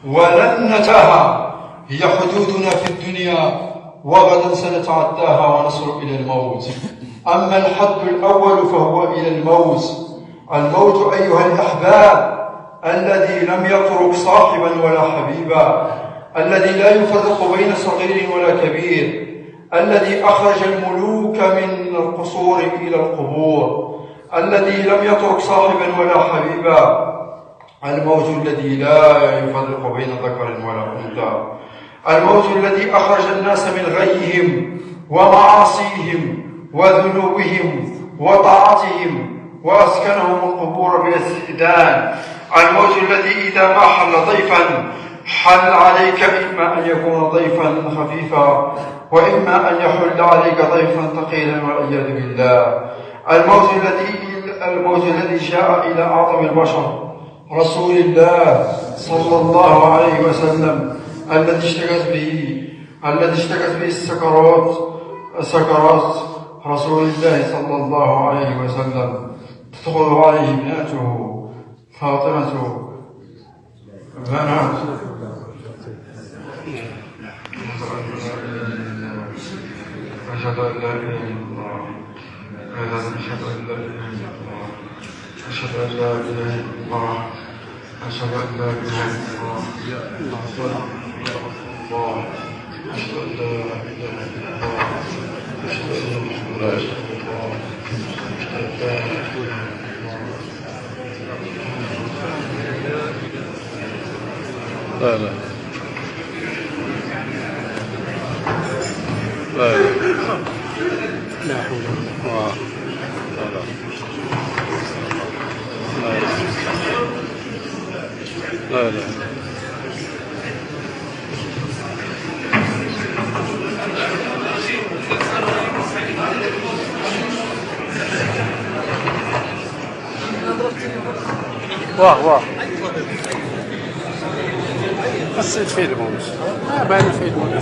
ولن نتاها، هي حدودنا في الدنيا وغدا سنتعداها ونصل إلى الموت. أما الحد الأول فهو إلى الموت. الموت أيها الأحباب الذي لم يترك صاحبا ولا حبيبا، الذي لا يفرق بين صغير ولا كبير، الذي أخرج الملوك من القصور إلى القبور، الذي لم يترك صاحبا ولا حبيبا، الموت الذي لا يفرق بين ذكر ولا أنثى، الموت الذي أخرج الناس من غيهم ومعاصيهم وذنوبهم وطاعتهم وأسكنهم القبور بالاستئذان، الموت الذي إذا ما حل ضيفا حل عليك إما أن يكون ضيفا خفيفا وإما أن يحل عليك ضيفا ثقيلا والعياذ بالله. الموت الذي جاء إلى أعظم البشر رسول الله صلى الله عليه وسلم، الذي اشتكت به السكرات رسول الله صلى الله عليه وسلم، تدخل عليه ابنته فاطمة بنات أشهد أن لا إله إلا الله، أشهد أن لا إله إلا الله، أشهد أن لا إله إلا الله، أشهد أن لا إله إلا الله، أشهد أن لا إله إلا الله، أشهد أن محمدا رسول الله، أشهد أن لا إله إلا الله. لا لا لا لا حول لا لا لا واه بس الفيلم ما بين الفيلم